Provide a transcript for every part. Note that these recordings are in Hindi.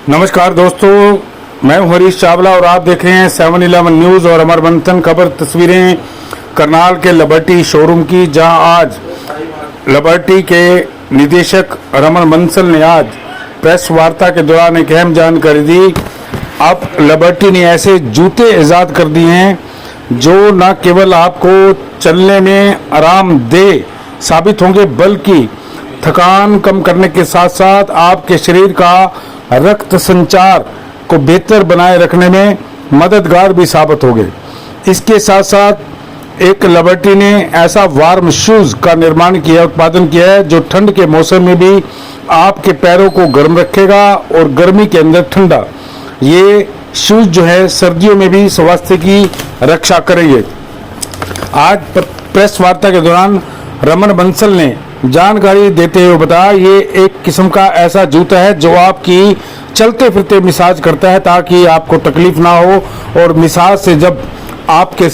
नमस्कार दोस्तों, मैं हूं हरीश चावला और आप देख रहे हैं 7-11 न्यूज़ और अमर मंथन खबर। तस्वीरें करनाल के लिबर्टी शोरूम की, जहां आज लिबर्टी के निदेशक रमन बंसल ने आज प्रेस वार्ता के दौरान एक अहम जानकारी दी। अब लिबर्टी ने ऐसे जूते ईजाद कर दिए हैं जो न केवल आपको चलने में आरामदेह साबित होंगे, बल्कि थकान कम करने के साथ साथ आपके शरीर का रक्त संचार को बेहतर बनाए रखने में मददगार भी साबित होंगे। इसके साथ साथ एक लिबर्टी ने ऐसा वार्म शूज़ का उत्पादन किया है जो ठंड के मौसम में भी आपके पैरों को गर्म रखेगा और गर्मी के अंदर ठंडा। ये शूज़ जो है सर्दियों में भी स्वास्थ्य की रक्षा करेंगे। आज प्रेस वार्ता के दौरान रमन बंसल ने जानकारी देते हुए बताया, ये एक किस्म का ऐसा जूता है जो आपकी चलते फिरते मसाज करता है ताकि आपको तकलीफ ना हो, और मसाज से जब आपके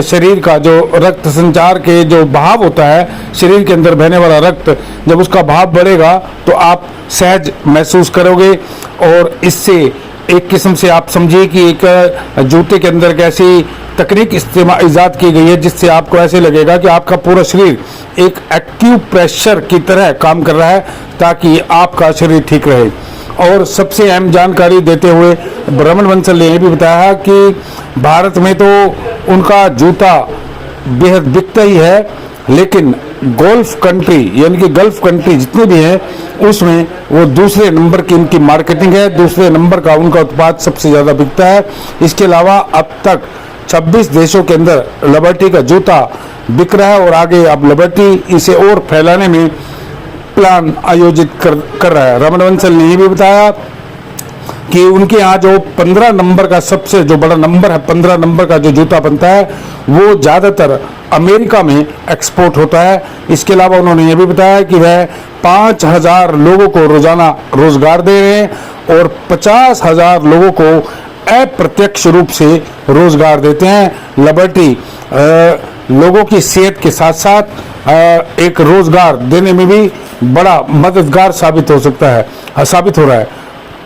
शरीर का जो रक्त संचार के जो बहाव होता है, शरीर के अंदर बहने वाला रक्त, जब उसका बहाव बढ़ेगा तो आप सहज महसूस करोगे। और इससे एक किस्म से आप समझिए कि एक जूते के अंदर कैसी तकनीक इजाद की गई है जिससे आपको ऐसे लगेगा कि आपका पूरा शरीर एक एक्यूप्रेशर की तरह काम कर रहा है ताकि आपका शरीर ठीक रहे। और सबसे अहम जानकारी देते हुए रमन बंसल ने यह भी बताया कि भारत में तो उनका जूता बेहद बिकता ही है, लेकिन गोल्फ कंट्री यानी कि गल्फ कंट्री जितने भी हैं उसमें वो दूसरे नंबर की इनकी मार्केटिंग है, दूसरे नंबर का उनका उत्पाद सबसे ज़्यादा बिकता है। इसके अलावा अब तक 26 देशों के अंदर लिबर्टी का जूता बिक रहा है और आगे अब लिबर्टी इसे और फैलाने में प्लान आयोजित कर रहा है। रमन बंसल ने ये भी बताया कि उनके यहाँ जो 15 नंबर का सबसे जो बड़ा नंबर है, 15 नंबर का जो जूता बनता है वो ज़्यादातर अमेरिका में एक्सपोर्ट होता है। इसके अलावा उन्होंने ये भी बताया कि वह 5000 लोगों को रोज़ाना रोज़गार दे रहे हैं और 50,000 लोगों को अप्रत्यक्ष रूप से रोज़गार देते हैं। लिबर्टी लोगों की सेहत के साथ साथ एक रोज़गार देने में भी बड़ा मददगार साबित हो सकता है, साबित हो रहा है।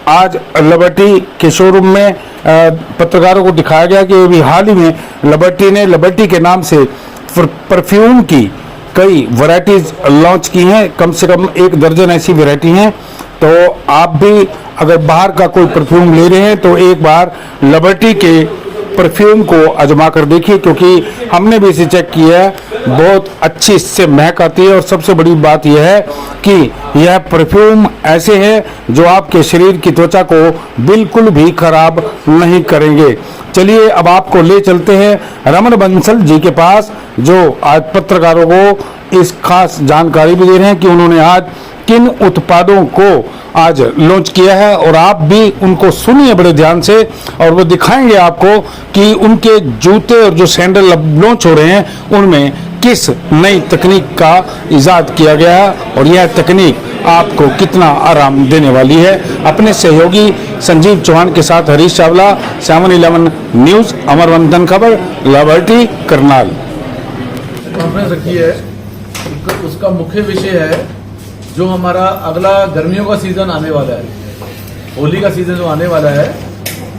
आज लिबर्टी के शोरूम में पत्रकारों को दिखाया गया कि अभी हाल ही में लिबर्टी ने लिबर्टी के नाम से परफ्यूम की कई वैरायटीज़ लॉन्च की हैं। कम से कम 1 दर्जन ऐसी वैरायटी हैं। तो आप भी अगर बाहर का कोई परफ्यूम ले रहे हैं तो एक बार लिबर्टी के परफ्यूम को आजमा कर देखिए, क्योंकि हमने भी इसे चेक किया है, बहुत अच्छी इससे महक आती है। और सबसे बड़ी बात यह है कि यह परफ्यूम ऐसे हैं जो आपके शरीर की त्वचा को बिल्कुल भी खराब नहीं करेंगे। चलिए अब आपको ले चलते हैं रमन बंसल जी के पास, जो आज पत्रकारों को इस खास जानकारी भी दे रहे हैं कि उन्होंने आज किन उत्पादों को आज लॉन्च किया है। और आप भी उनको सुनिए बड़े ध्यान से और वो दिखाएंगे आपको कि उनके जूते और जो सैंडल अब लॉन्च हो रहे हैं उनमें किस नई तकनीक का इजाद किया गया है और यह तकनीक आपको कितना आराम देने वाली है। अपने सहयोगी संजीव चौहान के साथ हरीश चावला, 7-11 न्यूज़, अमर मंथन खबर, लिबर्टी, करनाल। कॉन्फ्रेंस रखी है, उसका मुख्य विषय है जो हमारा अगला गर्मियों का सीजन आने वाला है, होली का सीजन जो आने वाला है,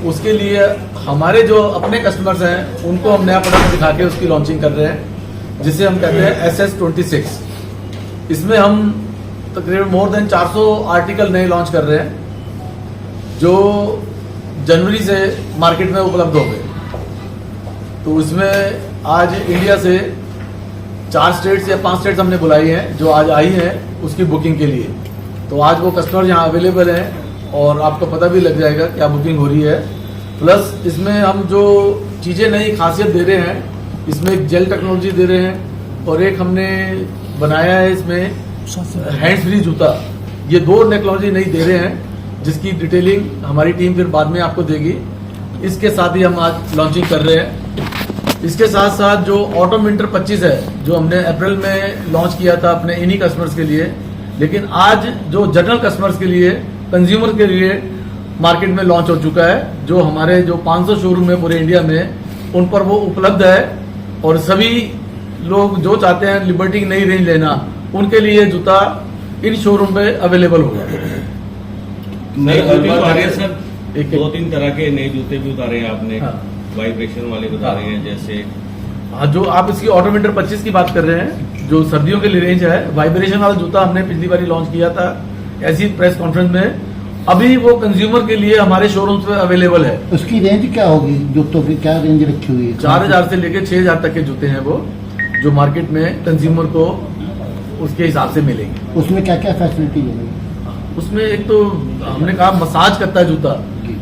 उसके लिए हमारे जो अपने कस्टमर्स हैं उनको हम नया प्रोडक्ट दिखा के उसकी लॉन्चिंग कर रहे हैं, जिसे हम कहते हैं SS26। इसमें हम तकरीबन मोर देन 400 आर्टिकल नए लॉन्च कर रहे हैं जो जनवरी से मार्केट में उपलब्ध हो गए। तो इसमें आज इंडिया से 4 स्टेट्स या 5 स्टेट्स हमने बुलाई हैं जो आज आई हैं उसकी बुकिंग के लिए। तो आज वो कस्टमर यहाँ अवेलेबल हैं और आपको पता भी लग जाएगा क्या बुकिंग हो रही है। प्लस इसमें हम जो चीज़ें नई खासियत दे रहे हैं, इसमें एक जेल टेक्नोलॉजी दे रहे हैं और एक हमने बनाया है इसमें हैंड्स फ्री जूता। ये 2 टेक्नोलॉजी नई दे रहे हैं जिसकी डिटेलिंग हमारी टीम फिर बाद में आपको देगी। इसके साथ ही हम आज लॉन्चिंग कर रहे हैं। इसके साथ साथ जो ऑटम विंटर 25 है जो हमने अप्रैल में लॉन्च किया था अपने इन्हीं कस्टमर्स के लिए, लेकिन आज जो जनरल कस्टमर्स के लिए, कंज्यूमर के लिए मार्केट में लॉन्च हो चुका है, जो हमारे जो 500 शोरूम है पूरे इंडिया में उन पर वो उपलब्ध है। और सभी लोग जो चाहते हैं लिबर्टी की नई रेंज लेना, उनके लिए जूता इन शोरूम पे अवेलेबल होगा। नए जूते उतारे हैं सर, एक- 2-3 तरह के नए जूते भी उतारे हैं आपने, हाँ। वाइब्रेशन वाले भी उतारे हैं जैसे। हाँ, जो आप इसकी ऑटो विंटर 25 की बात कर रहे हैं, जो सर्दियों के लिए रेंज है, वाइब्रेशन वाला जूता हमने पिछली बार लॉन्च किया था ऐसी प्रेस कॉन्फ्रेंस में। अभी वो कंज्यूमर के लिए हमारे शोरूम्स में अवेलेबल है। उसकी रेंज क्या होगी, जूतों की क्या रेंज रखी हुई है? 4000 से लेकर 6000 तक के जूते हैं वो, जो मार्केट में कंज्यूमर को उसके हिसाब से मिलेंगे। उसमें क्या क्या फैसिलिटी होगी? उसमें एक तो हमने कहा मसाज करता है जूता।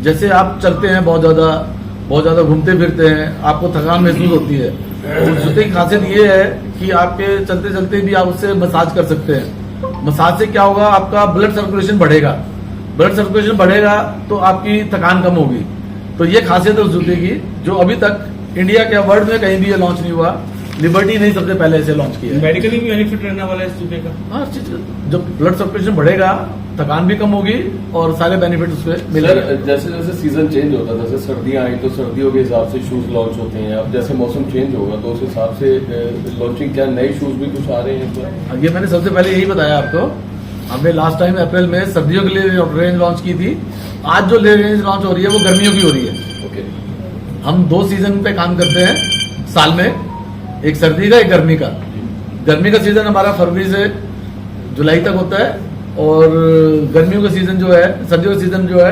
जैसे आप चलते हैं बहुत ज्यादा घूमते फिरते हैं, आपको थकान महसूस होती है, तो जूते की खासियत ये है कि आपके चलते चलते भी आप उससे मसाज कर सकते हैं। मसाज से क्या होगा, आपका ब्लड सर्कुलेशन बढ़ेगा। ब्लड सर्कुलेशन बढ़ेगा तो आपकी थकान कम होगी। तो ये खासियत है उस जूते की, जो अभी तक इंडिया के वर्ल्ड में कहीं भी ये लॉन्च नहीं हुआ। लिबर्टी ने सबसे पहले इसे लॉन्च किया है। मेडिकली भी बेनिफिट रहने वाला है इस जूते का। हाँ, जब ब्लड सर्कुलेशन बढ़ेगा, थकान भी कम होगी और सारे बेनिफिट उसमें मिलेंगे। सर, जैसे जैसे सीजन चेंज होता है, जैसे सर्दियां आई तो सर्दियों के हिसाब से शूज लॉन्च होते हैं। अब जैसे मौसम चेंज होगा तो उस हिसाब से लॉन्चिंग, क्या नए शूज भी कुछ आ रहे हैं इस बार? ये मैंने सबसे पहले यही बताया आपको। हमने लास्ट टाइम अप्रैल में सर्दियों के लिए रेंज लॉन्च की थी। आज जो रेंज लॉन्च हो रही है वो गर्मियों की हो रही है। ओके, हम 2 सीजन पे काम करते हैं साल में, एक सर्दी का, एक गर्मी का। गर्मी का सीजन हमारा फरवरी से जुलाई तक होता है, और गर्मियों का सीजन जो है, सर्दियों का सीजन जो है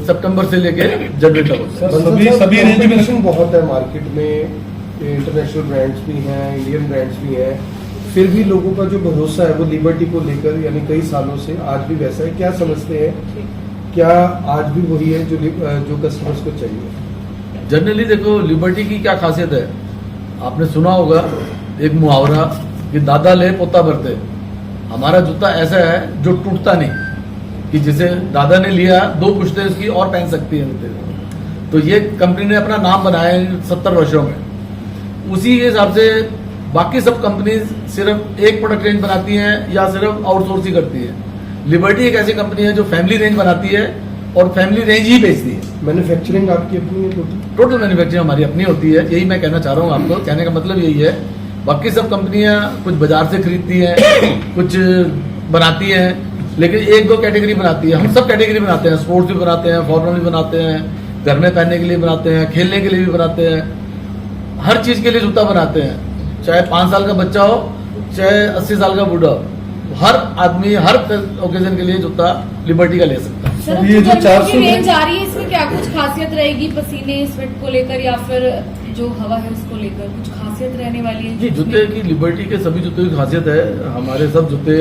सितंबर से लेके जनवरी तक होता है। सर, सभी कंपटीशन बहुत है मार्केट में, इंटरनेशनल ब्रांड्स भी हैं, इंडियन ब्रांड्स भी हैं, फिर भी लोगों का जो भरोसा है वो लिबर्टी को लेकर, यानी कई सालों से आज भी वैसा है। क्या समझते हैं, क्या आज भी वही है जो कस्टमर्स को चाहिए? जनरली देखो, लिबर्टी की क्या खासियत है, आपने सुना होगा एक मुहावरा कि दादा ले पोता भरते। हमारा जूता ऐसा है जो टूटता नहीं, कि जिसे दादा ने लिया 2 पुश्तें उसकी और पहन सकती है। तो ये कंपनी ने अपना नाम बनाया है 70 वर्षों में। उसी के हिसाब से बाकी सब कंपनीज सिर्फ एक प्रोडक्ट रेंज बनाती हैं या सिर्फ आउटसोर्स ही करती है। लिबर्टी एक ऐसी कंपनी है जो फैमिली रेंज बनाती है और फैमिली रेंज ही बेचती है। मैन्युफैक्चरिंग आपकी अपनी है टोटल? टोटल मैन्युफैक्चरिंग हमारी अपनी होती है। यही मैं कहना चाह रहा हूँ आपको। कहने का मतलब यही है, बाकी सब कंपनियां कुछ बाजार से खरीदती हैं, कुछ बनाती हैं, लेकिन 1-2 कैटेगरी बनाती है। हम सब कैटेगरी बनाते हैं, स्पोर्ट्स भी बनाते हैं, फॉर्मल भी बनाते हैं, घर में पहनने के लिए बनाते हैं, खेलने के लिए भी बनाते हैं, हर चीज के लिए जूता बनाते हैं। चाहे 5 साल का बच्चा हो, चाहे 80 साल का बूढ़ा हो, हर आदमी हर ओकेजन के लिए जूता लिबर्टी का ले सकता है। सर, ये जो 400 रेंज आ रही है, इसमें क्या कुछ खासियत रहेगी पसीने स्वेट को लेकर, या फिर जो हवा है उसको लेकर कुछ खासियत रहने वाली है? जी, जूते की, लिबर्टी के सभी जूते की खासियत है, हमारे सब जूते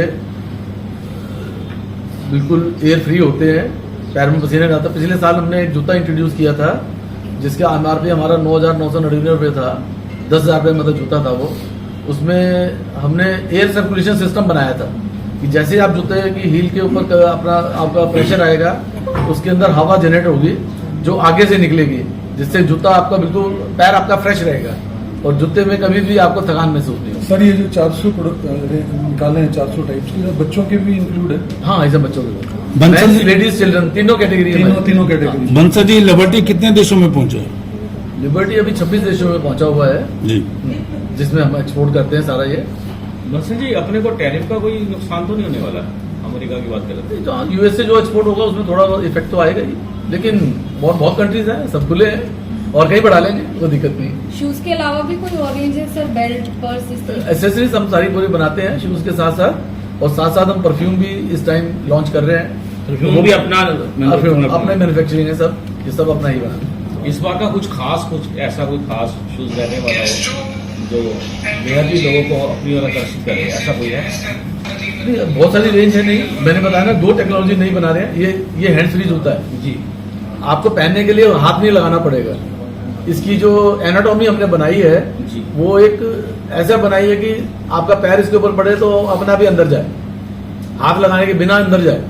बिल्कुल एयर फ्री होते हैं, पैर में पसीना नहीं आता। पिछले साल हमने एक जूता इंट्रोड्यूस किया था जिसका MRP हमारा 9,999 रुपये था, 10,000 रुपये मतलब जूता था वो। उसमें हमने एयर सर्कुलेशन सिस्टम बनाया था कि जैसे आप जूते की हील के ऊपर आपका प्रेशर आएगा, उसके अंदर हवा जनरेट होगी जो आगे से निकलेगी, जिससे जूता आपका बिल्कुल, पैर आपका फ्रेश रहेगा और जूते में कभी भी आपको थकान महसूस नहीं होगी। सर, ये जो 400 प्रोडक्ट निकाले हैं, 400 टाइप्स के, बच्चों के भी इंक्लूड है? हाँ, ऐसे बच्चों के बंसल- लिए, लेडीज, चिल्ड्रन, तीनों कैटेगरी तीनों कैटेगरी। बंसल जी, लिबर्टी कितने देशों में पहुंचे? लिबर्टी अभी 26 देशों में पहुंचा हुआ है, जी, जिसमें हम एक्सपोर्ट करते हैं सारा ये। बंसल जी, अपने को टैरिफ का कोई नुकसान तो नहीं होने वाला? अमेरिका की बात कर रहे थे। तो यूएस से जो एक्सपोर्ट होगा उसमें थोड़ा इफेक्ट तो आएगा ही, लेकिन बहुत कंट्रीज हैं, सब खुले हैं और कहीं बढ़ा लेंगे, कोई दिक्कत नहीं। शूज के अलावा भी कोई और रेंज है सर? बेल्ट, पर्स, इस तरह? एसेसरीज हम सारी पूरी बनाते हैं शूज के साथ साथ, और साथ साथ हम परफ्यूम भी इस टाइम लॉन्च कर रहे हैं। वो भी अपना अपने मैन्युफैक्चरिंग है सब, ये सब अपना ही बनाते हैं। इस बार का कुछ ऐसा कोई खास शूज रहने वाला हो जो बेहद ही लोगों को अपनी ओर आकर्षित करे, ऐसा कोई है? नहीं, बहुत सारी रेंज है। नहीं, मैंने बताया ना, 2 टेक्नोलॉजी नहीं बना रहे हैं। ये हैंड फ्री जूता है जी, आपको पहनने के लिए हाथ नहीं लगाना पड़ेगा। इसकी जो एनाटॉमी हमने बनाई है जी। वो एक ऐसा बनाई है कि आपका पैर इसके ऊपर पड़े तो अपना भी अंदर जाए, हाथ लगाने के बिना अंदर जाए।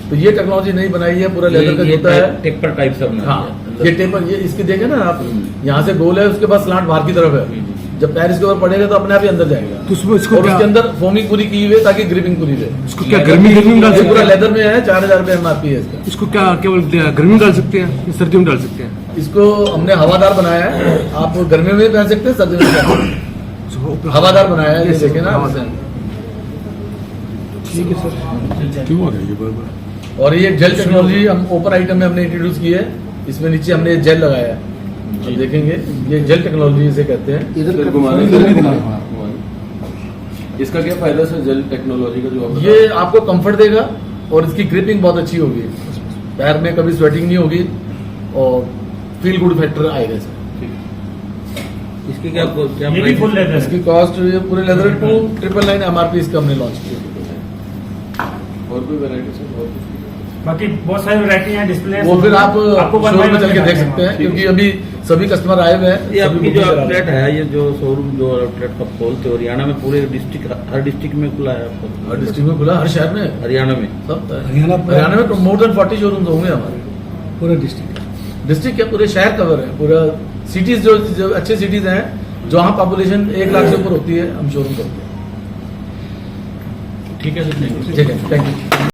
तो ये टेक्नोलॉजी नहीं बनाई है, पूरा लेदर का जूता है। टेपर टाइप से बना हाँ, ये टेपर, ये इसके देखे ना आप, यहाँ से गोल है, उसके बाद स्लांट बाहर की तरफ है। जब पैर इसके ऊपर पड़ेगा तो अपने आप ही अंदर जाएगा। तो इसको और उसके अंदर फोमिंग पूरी की हुई है ताकि ग्रिपिंग पूरी रहे। इसको क्या गर्मी में डाल ये सकते पूरा हैं? लेदर में है, 4,000 रुपये MRP है इसका। इसको क्या केवल गर्मी में डाल सकते हैं या सर्दियों में डाल सकते हैं? इसको हमने हवादार बनाया है, आप गर्मियों में भी पहन सकते हैं, सर्दियों में भी पहन सकते हैं। हवादार बनाया है, ये देखे ना। ठीक है सर। क्यों हो रहा है ये बार बार? और ये जेल टेक्नोलॉजी हम ऊपर आइटम में हमने इंट्रोड्यूस की है, इसमें नीचे हमने जेल लगाया है, आप देखेंगे ये जेल टेक्नोलॉजी इसे कहते हैं। सर, घुमाने इधर के लिए घुमाना। इसका क्या फायदा सर जेल टेक्नोलॉजी का जो आप बता ये रहे हैं? आपको कंफर्ट देगा और इसकी ग्रिपिंग बहुत अच्छी होगी, पैर में कभी स्वेटिंग नहीं होगी और फील गुड फैक्टर आएगा इसमें। इसकी क्या ये भी फुल लेदर है। इसकी कॉस्ट ये पूरे लेदर 2,999 MRP इसका हमने लॉन्च किया। और कोई वैरायटी सर और कुछ? बाकी बहुत सारी वैरायटी है डिस्प्ले। वो फिर आप आपको शोरूम में चल के देख सकते हैं, क्योंकि अभी सभी कस्टमर आए हुए हैं। ये सभी आपकी booking जो करा रहे आउटलेट हैं। है, ये जो शोरूम जो आउटलेट का खोलते हो हरियाणा में पूरे डिस्ट्रिक्ट, हर डिस्ट्रिक्ट में खुला है आपका? हर डिस्ट्रिक्ट में खुला, हर शहर में हरियाणा में सब है। हरियाणा में मोर देन 40 शोरूम होंगे हमारे पूरा डिस्ट्रिक्ट। डिस्ट्रिक्ट के पूरे शहर कवर है, पूरा सिटीज जो अच्छे सिटीज हैं जहाँ पॉपुलेशन 1 लाख से ऊपर होती है, हम शोरूम करते हैं। ठीक है सर, थैंक यू। ठीक है, थैंक यू।